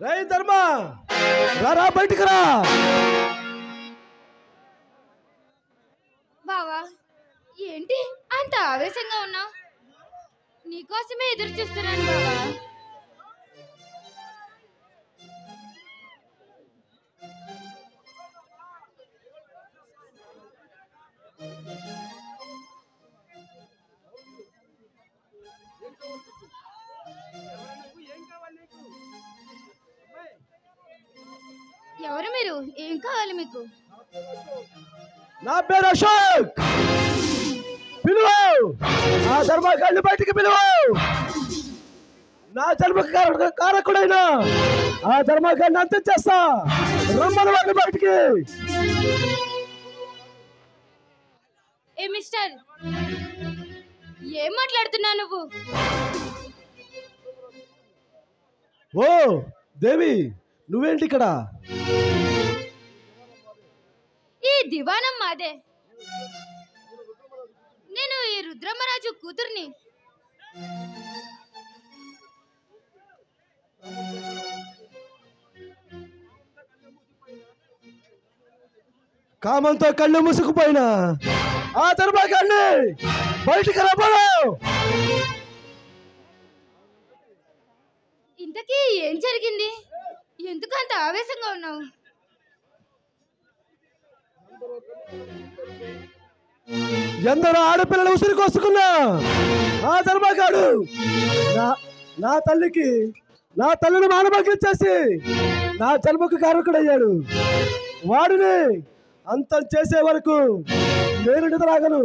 రే ధర్మ రారా బయటికి రా. బావా ఏంటి అంత ఆవేశంగా ఉన్నావు? నీకోసమే ఎదురు చూస్తున్నాను బావా. ఎవరు మీరు? ఏం కావాలి మీకు? నా పేరు అశోక్. పిలువు ఆ ధర్మకాన్ని బయటికి పిలువు. నా జన్మ కారకుడైన ఆ ధర్మకాన్ని అంతం చేస్తా. రమ్మని వాడిని బయటికి. ఏ మిస్టర్, ఏం మాట్లాడుతున్నావు నువ్వు? ఓ దేవి, నువ్వేంటి ఇక్కడ? ఈ దివానం మాదే. నేను ఈ రుద్రమరాజు కూతుర్ని. కామంతో కళ్ళు మూసుకుపోయినా ఆ ధర్మకాన్ని బయటికి రమ్మను. ఇంతకీ ఏం జరిగింది? ఎందుకు అంత ఆవేశంగా ఉన్నావు? ఎందరో ఆడపిల్లలు ఉసిరి కోసుకున్నా ఆ ధర్మకాడు నా తల్లిని మానభంగం చేసి నా జన్మకు కారకుడయ్యాడు. వాడిని అంతం చేసే వరకు నేను నిద్రాగను.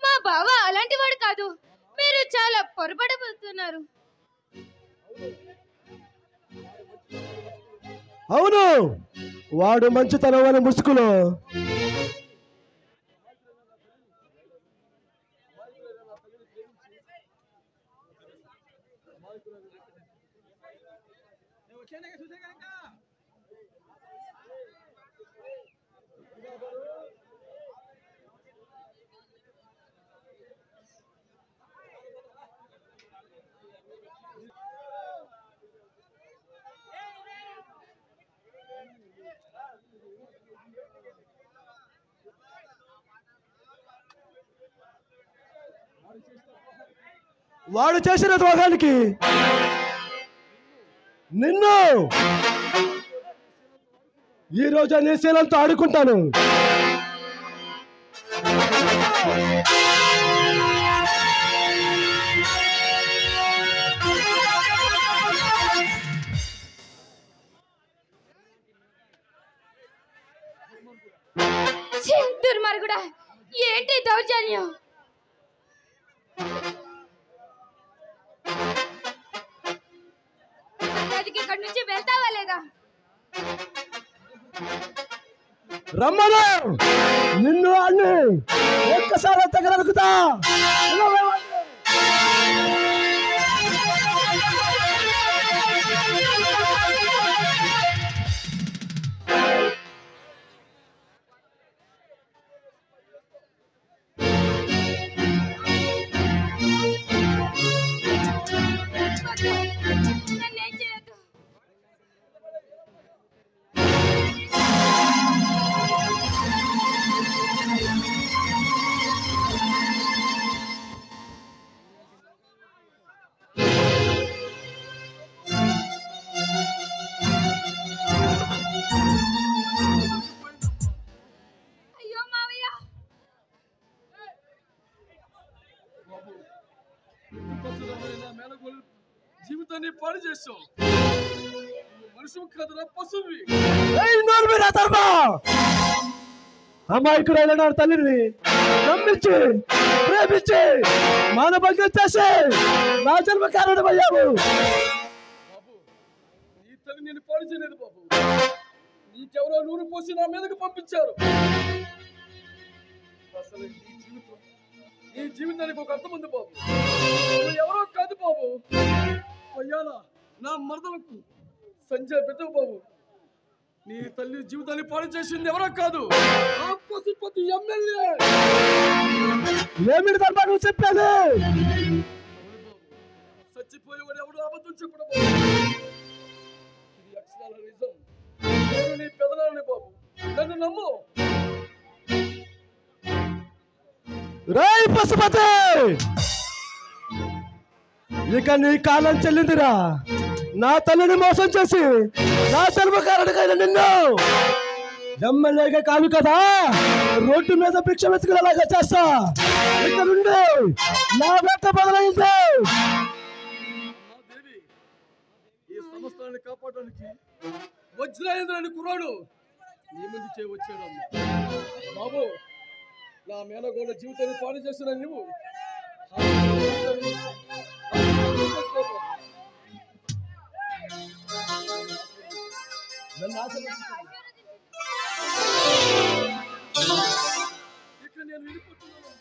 మా బావ అలాంటి వాడు కాదు. మీరు చాలా పొరపడబోతున్నారు. అవును, వాడు మంచితనం అనే ముసుగులో వాడు చేసిన ద్రోహానికి నిన్ను ఈ రోజు నీ శీలంతో ఆడుకుంటాను. దుర్మార్గుడా, ఏంటి దౌర్జన్యం? ఇక్కడి నుంచి వెళ్తావా లేదా? రమ్మను, నిన్ను అన్ని ఒక్కసారి తగలనుకుతా. జీవితాన్ని పాడు చేసావు. మనుషు కదరా పశువి. అమాయకుడైన నా తల్లిని నమ్మించి ప్రేమించి మానభంగం చేసి నా జన్మ కారణమయ్యావు. బాబు, నీ తల్లి నేను పాడు చేయలేదు బాబు. నీకెవరో నూరు పోసి నా మీదకు పంపించారు. అసలు నీ జీవితానికి ఒక అర్థం ఉంది బాబు. నువ్వు ఎవరో కాదు బాబు. అయ్యాల నా మరదలకు సంజయ్ బిడ్డ బాబు. నీ తల్లి జీవితాన్ని పాడు చేసింది ఎవరో కాదు, ఆ పశుపతి ఎమ్మెల్యే. ఏమిటి ధర్మ నువ్వు చెప్పేది? మర్చిపోయేవాడు ఎవడు అబద్ధం చెప్పడం ఇది అక్షరాల నిజం. నేను నీ పెదనాన్ని బాబు, నన్ను నమ్ము. రేయ్ పశుపతి, ఇక నీ కాలం చెల్లిందిరా. నా తల్లిని మోసం చేసి నా సర్వకారణకైన నిన్ను ఎమ్మెల్యేగా కాదు కదా, రోడ్డు మీద భిక్ష వెతుకునేలాగా చేస్తా. ఇక నుండి నా వేట బదులైంది. మా దేవి, ఈ సంస్థాన్ని కాపాడడానికి వజ్రాయేంద్ర అనే కుర్రాడు నీ ముందుకే వచ్చాడు. బాబు, నా మేనగోళ్ళ జీవితాన్ని పాడు చేస్తున్న నువ్వు నన్ను ఆశీర్వదించు. ఇక నేను వెళ్ళిపోతున్నాను.